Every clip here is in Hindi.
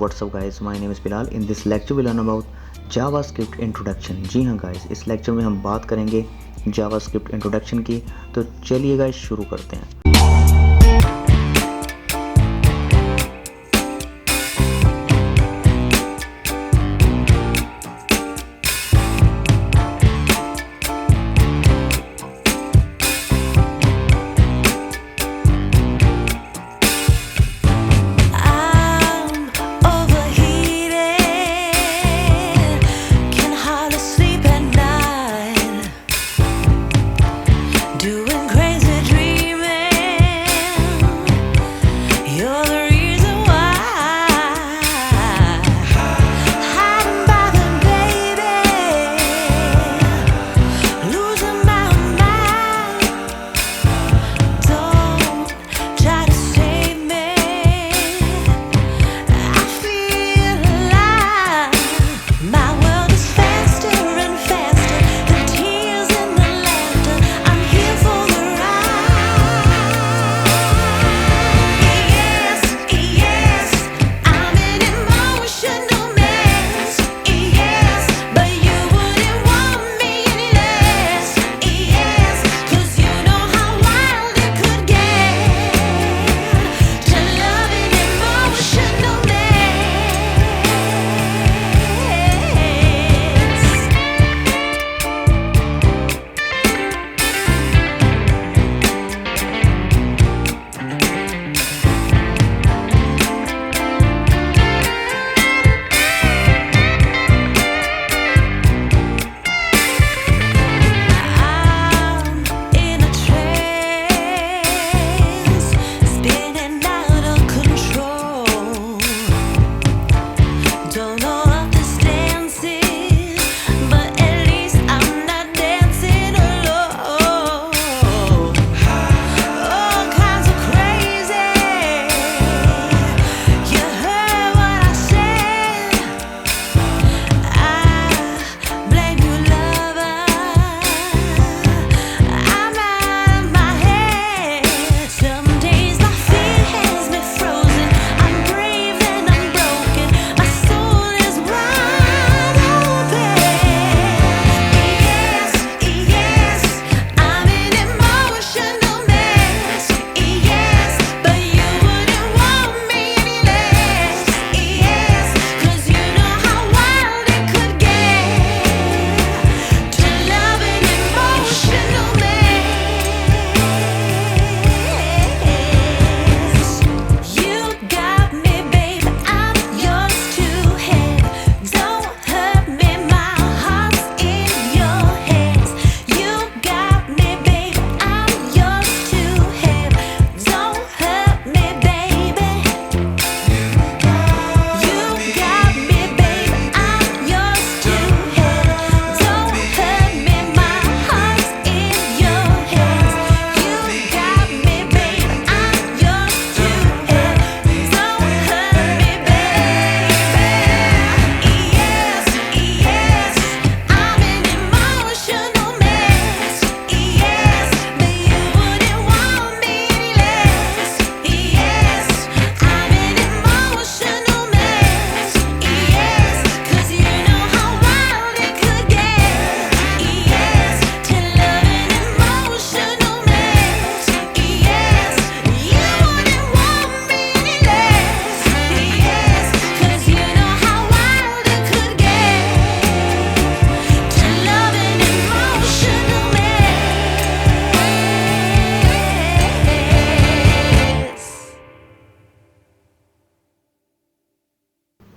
what's up guys, my name is Bilal. In this lecture we learn about JavaScript introduction. जी हाँ गाइस, इस लेक्चर में हम बात करेंगे JavaScript इंट्रोडक्शन की। तो चलिए गाइस शुरू करते हैं।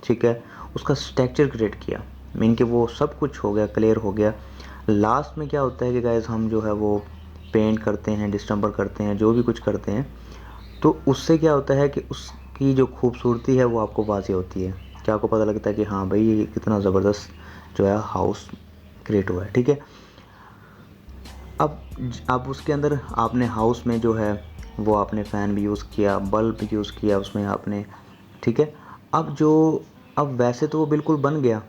ठीक है, उसका स्ट्रक्चर क्रिएट किया, मीन कि वो सब कुछ हो गया, क्लियर हो गया। लास्ट में क्या होता है कि गाइस हम जो है वो पेंट करते हैं, डिस्टेंपर करते हैं, जो भी कुछ करते हैं, तो उससे क्या होता है कि उसकी जो खूबसूरती है वो आपको वाज़ेह होती है, कि आपको पता लगता है कि हाँ भाई ये कितना ज़बरदस्त जो है हाउस क्रिएट हुआ है। ठीक है, अब उसके अंदर आपने हाउस में जो है वो आपने फ़ैन भी यूज़ किया, बल्ब भी यूज़ किया उसमें आपने। ठीक है, अब वैसे तो वो बिल्कुल बन गया,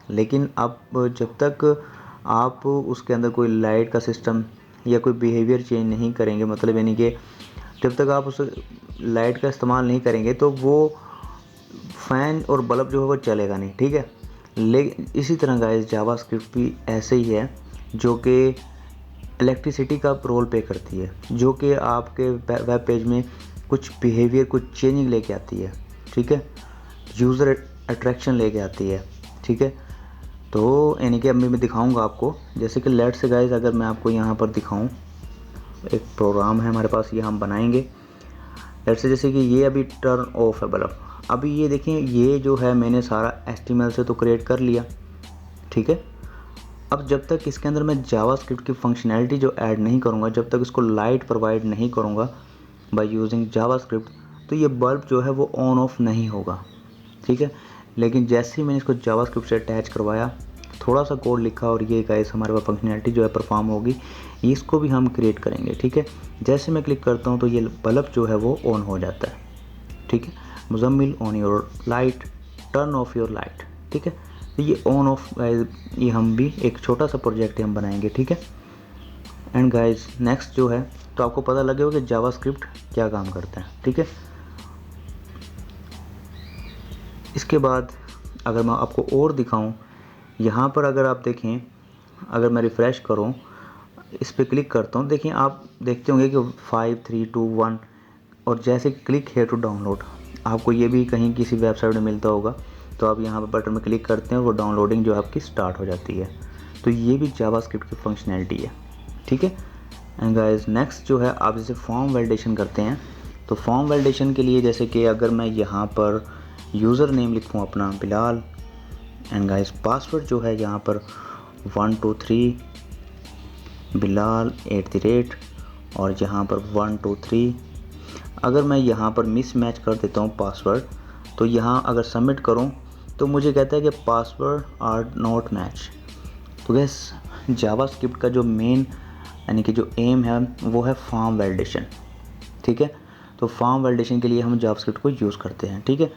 लेकिन अब जब तक आप उसके अंदर कोई लाइट का सिस्टम या कोई बिहेवियर चेंज नहीं करेंगे, मतलब यानी कि जब तक आप उस लाइट का इस्तेमाल नहीं करेंगे तो वो फ़ैन और बल्ब जो है वो चलेगा नहीं, ठीक है। लेकिन इसी तरह गाइस जावास्क्रिप्ट भी ऐसे ही है जो कि इलेक्ट्रिसिटी का रोल प्ले करती है, जो कि आपके वेब पेज में कुछ बिहेवियर, कुछ चेंजिंग लेके आती है, ठीक है, यूज़र अट्रैक्शन लेके आती है, ठीक है। तो यानी कि अभी मैं दिखाऊंगा आपको, जैसे कि लेट से गाइस अगर मैं आपको यहाँ पर दिखाऊं, एक प्रोग्राम है हमारे पास, ये हम बनाएंगे। लेट से जैसे कि ये अभी टर्न ऑफ है बल्ब। अभी ये देखिए, ये जो है मैंने सारा HTML से तो क्रिएट कर लिया, ठीक है। अब जब तक इसके अंदर मैं जावास्क्रिप्ट की फंक्शनैलिटी जो ऐड नहीं करूँगा, जब तक इसको लाइट प्रोवाइड नहीं करूँगा बाय यूजिंग जावास्क्रिप्ट, तो ये बल्ब जो है वो ऑन ऑफ नहीं होगा, ठीक है। लेकिन जैसे ही मैंने इसको जावास्क्रिप्ट से अटैच करवाया, थोड़ा सा कोड लिखा और ये गाइस हमारे पास फंक्शनैलिटी जो है परफॉर्म होगी, इसको भी हम क्रिएट करेंगे, ठीक है। जैसे मैं क्लिक करता हूँ तो ये बल्ब जो है वो ऑन हो जाता है, ठीक है। Muzammil on your light, turn off your light, ठीक है। तो ये ऑन ऑफ गाइस, ये हम भी एक छोटा सा प्रोजेक्ट हम बनाएंगे, ठीक है। एंड गाइस नेक्स्ट जो है, तो आपको पता लगे होगा कि जावास्क्रिप्ट क्या काम करता है, ठीक है। इसके बाद अगर मैं आपको और दिखाऊं, यहाँ पर अगर आप देखें, अगर मैं रिफ़्रेश करूं, इस पर क्लिक करता हूं, देखिए आप देखते होंगे कि 5 3 2 1, और जैसे क्लिक है टू डाउनलोड, आपको ये भी कहीं किसी वेबसाइट में मिलता होगा, तो आप यहाँ पर बटन में क्लिक करते हैं, वो डाउनलोडिंग जो है आपकी स्टार्ट हो जाती है। तो ये भी जावास्क्रिप्ट की फंक्शनैलिटी है, ठीक है। एंड गाइस नेक्स्ट जो है, आप जैसे फॉर्म वैलिडेशन करते हैं, तो फॉर्म वैलिडेशन के लिए जैसे कि अगर मैं यहाँ पर यूज़र नेम लिखूँ अपना बिलाल, एंड गाइस पासवर्ड जो है यहाँ पर 123 बिलाल @ और यहाँ पर 123, अगर मैं यहाँ पर मिस मैच कर देता हूँ पासवर्ड, तो यहाँ अगर सबमिट करूँ तो मुझे कहता है कि पासवर्ड आर नॉट मैच। तो गैस जावास्क्रिप्ट का जो मेन यानी कि जो एम है वो है फॉर्म वैलिडेशन, ठीक है। तो फॉर्म वैलिडेशन के लिए हम जावास्क्रिप्ट को यूज़ करते हैं, ठीक है।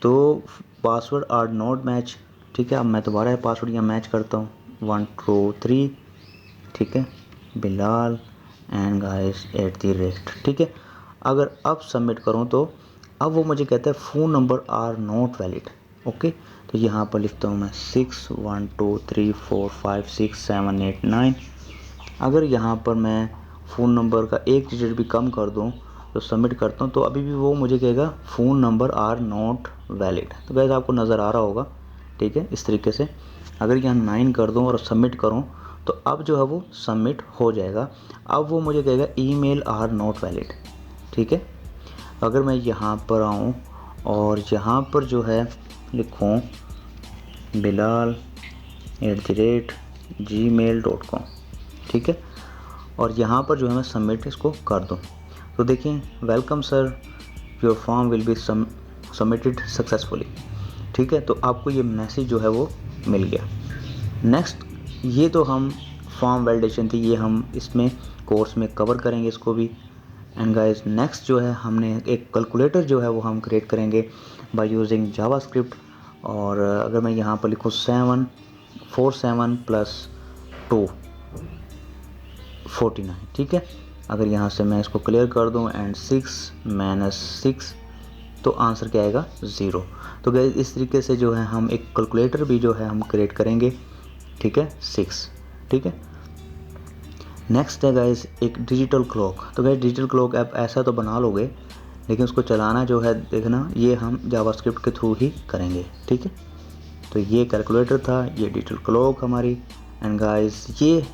तो पासवर्ड आर नॉट मैच, ठीक है। अब मैं दोबारा पासवर्ड यहाँ मैच करता हूँ 123, ठीक है, बिलाल एंड गाइस @ ठीक है। अगर अब सबमिट करूँ तो अब वो मुझे कहता है phone number are not valid, okay. तो यहाँ पर लिखता हूँ मैं 6 1 2 3 4 5 6 7 8 9। अगर यहाँ पर मैं फ़ोन नंबर का एक डिजिट भी कम कर दूँ, तो सबमिट करता हूँ, तो अभी भी वो मुझे कहेगा phone number are not valid. तो गाइस आपको नज़र आ रहा होगा, ठीक है, इस तरीके से। अगर यहाँ 9 कर दूँ और सबमिट करूँ, तो अब जो है वो सबमिट हो जाएगा। अब वो मुझे कहेगा ईमेल आर नॉट वैलिड, ठीक है। अगर मैं यहाँ पर आऊँ और यहाँ पर जो है लिखूँ बिलाल @gmail.com, ठीक है, और यहाँ पर जो है मैं सबमिट इसको कर दूँ, तो देखिए welcome sir, your form will be submitted successfully, ठीक है। तो आपको ये मैसेज जो है वो मिल गया। नेक्स्ट, ये तो हम फॉर्म वैलिडेशन थी, ये हम इसमें कोर्स में कवर करेंगे इसको भी। एंड गाइस नेक्स्ट जो है, हमने एक कैलकुलेटर जो है वो हम क्रिएट करेंगे बाय यूजिंग जावास्क्रिप्ट। और अगर मैं यहाँ पर लिखूँ 747 + 2 49, ठीक है। अगर यहाँ से मैं इसको क्लियर कर दूँ एंड 6 - 6, तो आंसर क्या आएगा 0। तो गाइस इस तरीके से जो है हम एक कैलकुलेटर भी जो है हम क्रिएट करेंगे, ठीक है, 6, ठीक है। नेक्स्ट है गाइस एक डिजिटल क्लॉक। तो गाइस डिजिटल क्लॉक ऐप ऐसा तो बना लोगे, लेकिन उसको चलाना जो है देखना, ये हम जावास्क्रिप्ट के थ्रू ही करेंगे, ठीक है। तो ये कैलकुलेटर था, ये डिजिटल क्लॉक हमारी। एंड गाइस ये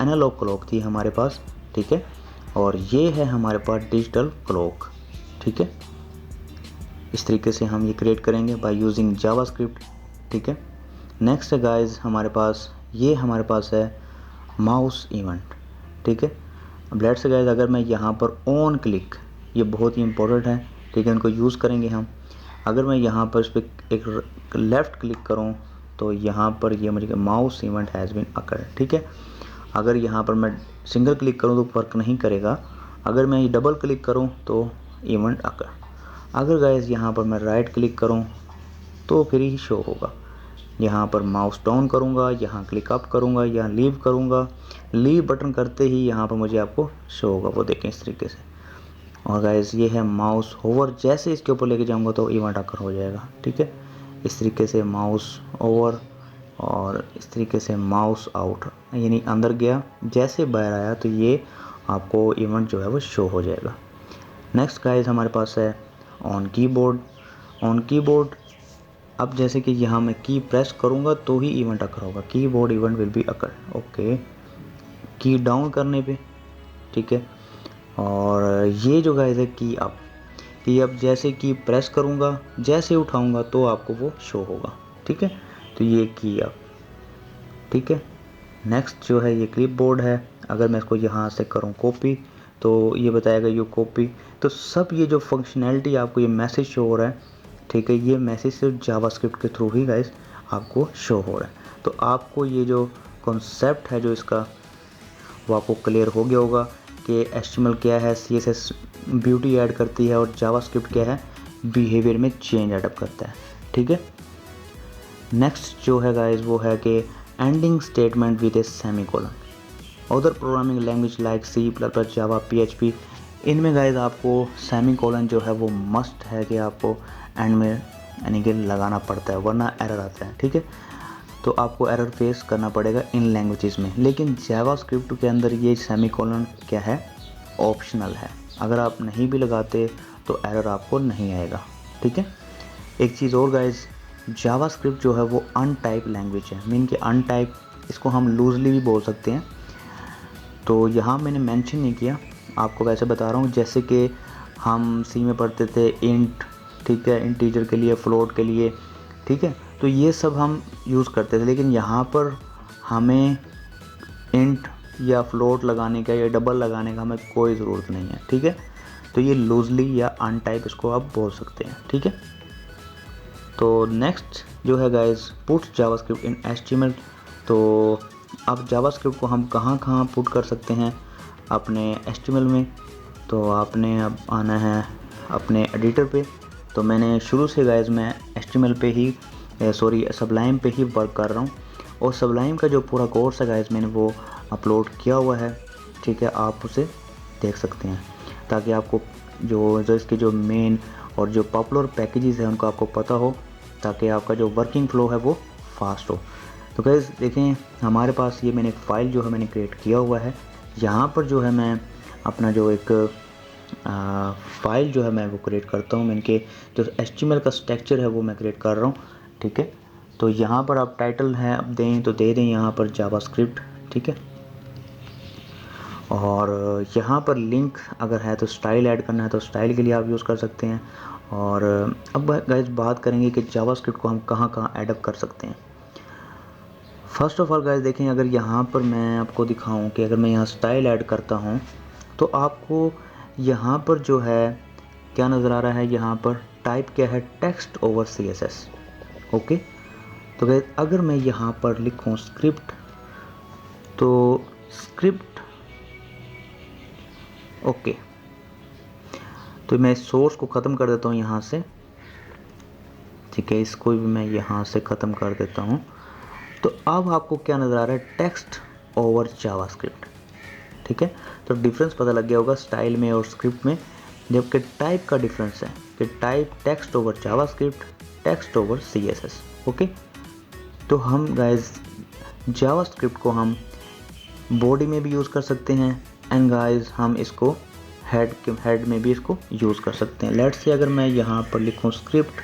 एनालॉग क्लॉक थी हमारे पास, ठीक है, और ये है हमारे पास डिजिटल क्लॉक, ठीक है। इस तरीके से हम ये क्रिएट करेंगे बाय यूजिंग जावास्क्रिप्ट, ठीक है। नेक्स्ट है गाइस हमारे पास है माउस इवेंट, ठीक है। अब लेट्स से गाइस अगर मैं यहाँ पर ऑन क्लिक, ये बहुत ही इंपॉर्टेंट है, ठीक है, इनको यूज़ करेंगे हम। अगर मैं यहाँ पर इस पर एक लेफ़्ट क्लिक करूँ, तो यहाँ पर ये मुझे mouse event has been occurred, ठीक है। अगर यहाँ पर मैं सिंगल क्लिक करूँ तो वर्क नहीं करेगा, अगर मैं डबल क्लिक करूँ तो इवेंट अकर। अगर गाइस यहाँ पर मैं राइट क्लिक करूँ तो फिर ही शो होगा। यहाँ पर माउस डाउन करूँगा, यहाँ क्लिक अप करूँगा, यहाँ लीव करूँगा, लीव बटन करते ही यहाँ पर मुझे आपको शो होगा, वो देखें इस तरीके से। और गाइस ये है माउस होवर, जैसे इसके ऊपर लेके जाऊंगा तो इवेंट आकर हो जाएगा। ठीक है, इस तरीके से माउस ओवर और इस तरीके से माउस आउट, यानी अंदर गया, जैसे बाहर आया तो ये आपको इवेंट जो है वो शो हो जाएगा। नेक्स्ट गाइस हमारे पास है ऑन कीबोर्ड। ऑन कीबोर्ड, अब जैसे कि यहाँ मैं की प्रेस करूँगा तो ही इवेंट अकर होगा, keyboard event will be occur. Okay, की डाउन करने पे, ठीक है। और ये जो गाइस है की अप, कि अब जैसे की प्रेस करूँगा, जैसे उठाऊँगा तो आपको वो शो होगा। ठीक है, तो ये की अप। ठीक है, नेक्स्ट जो है ये क्लिप बोर्ड है। अगर मैं इसको यहाँ से करूँ कॉपी तो ये बताएगा यू कॉपी। तो सब ये जो फंक्शनैलिटी आपको ये मैसेज शो हो रहा है, ठीक है, ये मैसेज सिर्फ जावास्क्रिप्ट के थ्रू ही गाइस आपको शो हो रहा है। तो आपको ये जो कॉन्सेप्ट है जो इसका, वो आपको क्लियर हो गया होगा कि HTML क्या है, CSS ब्यूटी ऐड करती है, और जावास्क्रिप्ट क्या है, बिहेवियर में चेंज एडअप करता है। ठीक है, नेक्स्ट जो है गाइस वो है कि ending statement with A semicolon. Other programming language like C++, Java, PHP, इनमें गाइस आपको सेमीकोलन जो है वो मस्ट है कि आपको एंड में यानी कि लगाना पड़ता है, वरना एरर आता है। ठीक है, तो आपको एरर फेस करना पड़ेगा इन लैंग्वेजेस में। लेकिन जावास्क्रिप्ट के अंदर ये सेमीकोलन क्या है, ऑप्शनल है। अगर आप नहीं भी लगाते तो एरर आपको नहीं आएगा। ठीक है, एक चीज़ और गाइस, जावास्क्रिप्ट जो है वो अनटाइप लैंग्वेज है। मीन कि अनटाइप, इसको हम लूजली भी बोल सकते हैं। तो यहाँ मैंने मेंशन नहीं किया, आपको वैसे बता रहा हूँ। जैसे कि हम सी में पढ़ते थे इंट, ठीक है, इंटीजर के लिए, फ्लोट के लिए, ठीक है, तो ये सब हम यूज़ करते थे। लेकिन यहाँ पर हमें इंट या फ्लोट लगाने का या डबल लगाने का हमें कोई ज़रूरत नहीं है। ठीक है, तो ये लूजली या अनटाइप इसको आप बोल सकते हैं। ठीक है, तो नेक्स्ट जो है गाइस, पुट जावास्क्रिप्ट इन HTML। तो अब जावास्क्रिप्ट को हम कहाँ कहाँ पुट कर सकते हैं अपने HTML में। तो आपने अब आना है अपने एडिटर पे। तो मैंने शुरू से गाइस मैं HTML पे ही सबलाइम पे ही वर्क कर रहा हूँ, और सबलाइम का जो पूरा कोर्स है गाइस मैंने वो अपलोड किया हुआ है। ठीक है, आप उसे देख सकते हैं, ताकि आपको जो इसके जो मेन और जो पॉपुलर पैकेजेस हैं उनको आपको पता हो, ताकि आपका जो वर्किंग फ़्लो है वो फास्ट हो। तो गाइस देखें, हमारे पास ये मैंने एक फ़ाइल जो है मैंने क्रिएट किया हुआ है। यहाँ पर जो है मैं अपना जो एक फ़ाइल जो है मैं वो क्रिएट करता हूँ। मैंने के जो HTML का स्ट्रक्चर है वो मैं क्रिएट कर रहा हूँ। ठीक है, तो यहाँ पर आप टाइटल है अब दें तो दे दें यहाँ पर जावास्क्रिप्ट। ठीक है, और यहाँ पर लिंक अगर है तो स्टाइल ऐड करना है तो स्टाइल के लिए आप यूज़ कर सकते हैं। और अब गाइस बात करेंगे कि जावास्क्रिप्ट को हम कहाँ कहाँ ऐडअप कर सकते हैं। फर्स्ट ऑफ ऑल गाइस देखें, अगर यहाँ पर मैं आपको दिखाऊं कि अगर मैं यहाँ स्टाइल ऐड करता हूँ तो आपको यहाँ पर जो है क्या नज़र आ रहा है, यहाँ पर टाइप क्या है, टेक्स्ट ओवर CSS। ओके, तो गाइस अगर मैं यहाँ पर लिखूँ स्क्रिप्ट, तो स्क्रिप्ट, ओके, तो मैं सोर्स को ख़त्म कर देता हूँ यहाँ से। ठीक है, इसको भी मैं यहाँ से ख़त्म कर देता हूँ। तो अब आपको क्या नज़र आ रहा है, टेक्स्ट ओवर जावास्क्रिप्ट। ठीक है, तो डिफरेंस पता लग गया होगा स्टाइल में और स्क्रिप्ट में, जबकि टाइप का डिफरेंस है कि type text over JavaScript, text over CSS। Okay, तो हम गाइस जावास्क्रिप्ट को बॉडी में भी यूज़ कर सकते हैं, एंड गाइस हम इसको हेड में भी इसको यूज़ कर सकते हैं। लेट्स से अगर मैं यहाँ पर लिखूँ स्क्रिप्ट,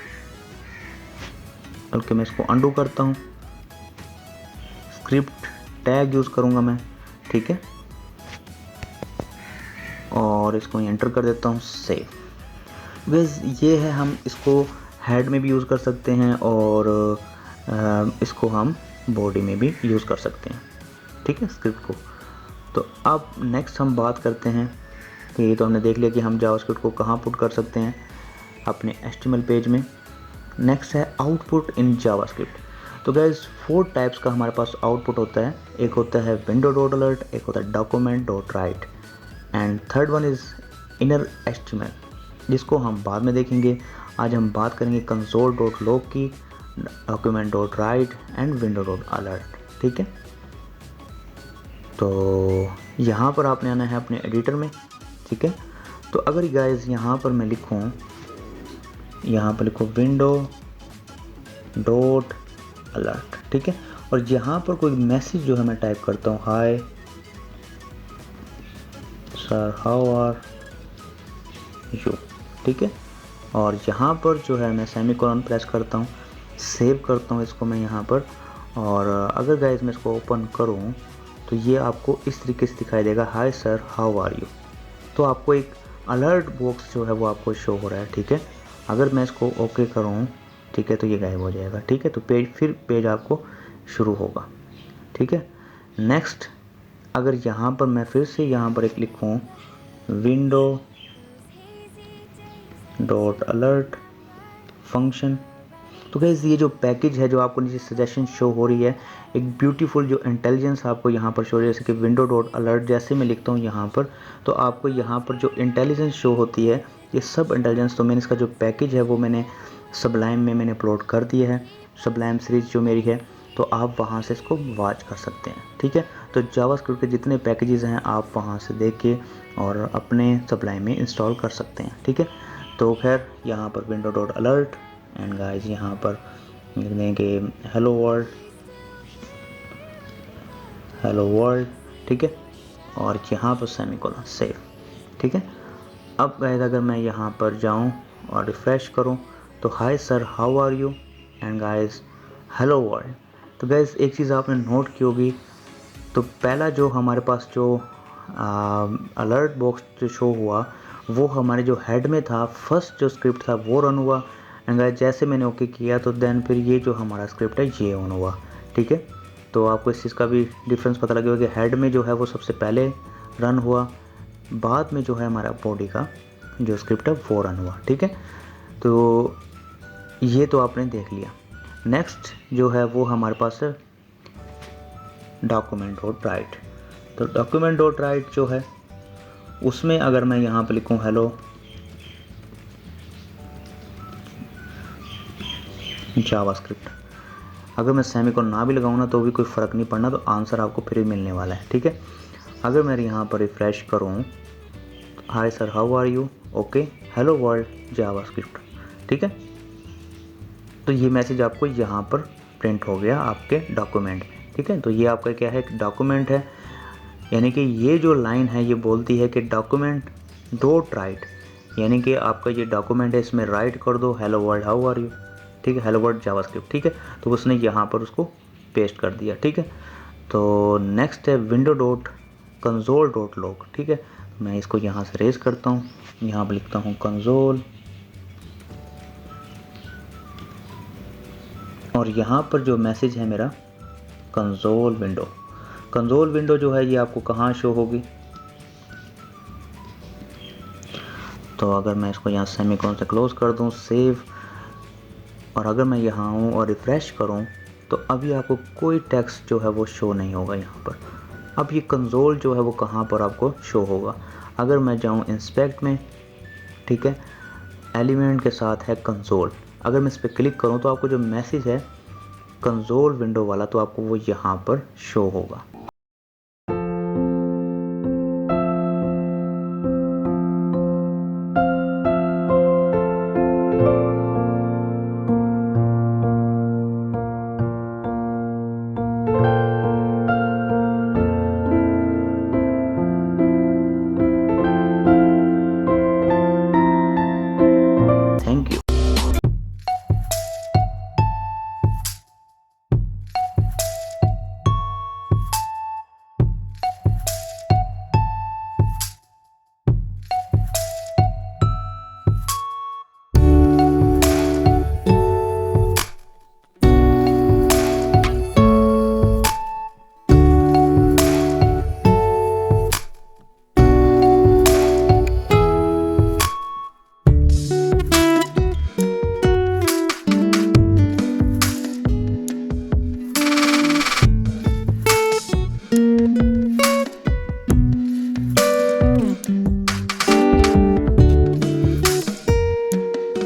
बल्कि मैं इसको अंडू करता हूँ, स्क्रिप्ट टैग यूज़ करूँगा मैं। ठीक है, और इसको एंटर कर देता हूँ, सेव। बस ये है, हम इसको हेड में भी यूज़ कर सकते हैं और इसको हम बॉडी में भी यूज़ कर सकते हैं। ठीक है, स्क्रिप्ट को। तो अब नेक्स्ट हम बात करते हैं कि ये तो हमने देख लिया कि हम जावास्क्रिप्ट को कहाँ पुट कर सकते हैं अपने HTML पेज में। नेक्स्ट है आउटपुट इन जावास्क्रिप्ट। तो गाइस 4 टाइप्स का हमारे पास आउटपुट होता है। एक होता है विंडो डॉट अलर्ट, एक होता है document dot right, and third one is inner HTML, जिसको हम बाद में देखेंगे। आज हम बात करेंगे कंसोल डॉट लॉग की, document dot right and window dot alert. ठीक है, तो यहाँ पर आपने आना है अपने एडिटर में। ठीक है, तो अगर गाइस यहाँ पर मैं लिखूँ, यहाँ पर लिखूँ विंडो डॉट अलर्ट, ठीक है, और यहाँ पर कोई मैसेज जो है मैं टाइप करता हूँ, hi sir how are you, ठीक है, और यहाँ पर जो है मैं सेमीकोलन प्रेस करता हूँ, सेव करता हूँ इसको मैं यहाँ पर। और अगर गाइस मैं इसको ओपन करूँ तो ये आपको इस तरीके से दिखाई देगा, hi sir how are you. तो आपको एक अलर्ट बॉक्स जो है वो आपको शो हो रहा है, ठीक है। अगर मैं इसको ओके करूँ, ठीक है, तो ये गायब हो जाएगा, ठीक है। तो पेज आपको शुरू होगा, ठीक है। नेक्स्ट अगर यहाँ पर मैं फिर से यहाँ पर एक लिखूँ विंडो डॉट अलर्ट फंक्शन, तो गाइस ये जो पैकेज है जो आपको नीचे सजेशन शो हो रही है, एक ब्यूटीफुल जो इंटेलिजेंस आपको यहाँ पर शो हो रही है, जैसे कि विंडो डॉट अलर्ट जैसे मैं लिखता हूँ यहाँ पर, तो आपको यहाँ पर जो इंटेलिजेंस शो होती है, ये सब इंटेलिजेंस, तो मैंने इसका जो पैकेज है वो मैंने सबलाइम में मैंने अपलोड कर दिया है, सबलाइम सीरीज जो मेरी है, तो आप वहाँ से इसको वॉच कर सकते हैं, ठीक है। तो जावास्क्रिप्ट के जितने पैकेजेस हैं आप वहाँ से देख के और अपने सबलाइम में इंस्टॉल कर सकते हैं, ठीक है। तो खैर यहाँ पर window dot alert and guys यहाँ पर लिख देंगे हेलो वर्ल्ड, ठीक है, और यहाँ पर सेमीकोलन सेव, ठीक है। अब गाइस अगर मैं यहाँ पर जाऊँ और रिफ़्रेश करूँ तो hi sir how are you and guys hello world. तो गाइस एक चीज़ आपने नोट की होगी, तो पहला जो हमारे पास जो अलर्ट बॉक्स जो शो हुआ वो हमारे जो हेड में था, फर्स्ट जो स्क्रिप्ट था वो रन हुआ एंड गाइस जैसे मैंने ओके किया तो देन फिर ये जो हमारा स्क्रिप्ट है ये ऑन हुआ, ठीक है। तो आपको इस चीज़ का भी डिफरेंस पता लगेगा कि हेड में जो है वो सबसे पहले रन हुआ, बाद में जो है हमारा बॉडी का जो स्क्रिप्ट है वो रन हुआ, ठीक है। तो ये तो आपने देख लिया। नेक्स्ट जो है वो हमारे पास है डॉक्यूमेंट डॉट राइट। तो डॉक्यूमेंट डॉट राइट जो है उसमें अगर मैं यहाँ पे लिखूँ हेलो जावास्क्रिप्ट, अगर मैं सेमीकोलन ना भी लगाऊँ ना तो भी कोई फ़र्क नहीं पड़ना, तो आंसर आपको फिर मिलने वाला है, ठीक है। अगर मैं यहाँ पर रिफ़्रेश करूँ, hi sir how are you, okay hello world JavaScript, ठीक है। तो ये मैसेज आपको यहाँ पर प्रिंट हो गया आपके डॉक्यूमेंट में, ठीक है। तो ये आपका क्या है, एक डॉक्यूमेंट है, यानी कि ये जो लाइन है ये बोलती है कि डॉक्यूमेंट डॉट राइट, यानी कि आपका ये डॉक्यूमेंट है, इसमें राइट कर दो hello world how are you, ठीक है, हेलो वर्ल्ड जावास्क्रिप्ट, ठीक है। तो उसने यहाँ पर उसको पेस्ट कर दिया, ठीक है। तो नेक्स्ट है window dot console dot log, ठीक है। मैं इसको यहाँ से रेज करता हूँ, यहाँ पर लिखता हूँ कंसोल, और यहाँ पर जो मैसेज है मेरा कंसोल विंडो जो है ये आपको कहाँ शो होगी, तो अगर मैं इसको यहाँ सेमीकोलन से क्लोज कर दूँ, सेव, और अगर मैं यहाँ हूँ और रिफ़्रेश करूँ तो अभी आपको कोई टेक्स्ट जो है वो शो नहीं होगा यहाँ पर। अब ये कंसोल जो है वो कहाँ पर आपको शो होगा, अगर मैं जाऊँ इंस्पेक्ट में, ठीक है, एलिमेंट के साथ है कंसोल, अगर मैं इस पर क्लिक करूँ तो आपको जो मैसेज है कंसोल विंडो वाला तो आपको वो यहाँ पर शो होगा।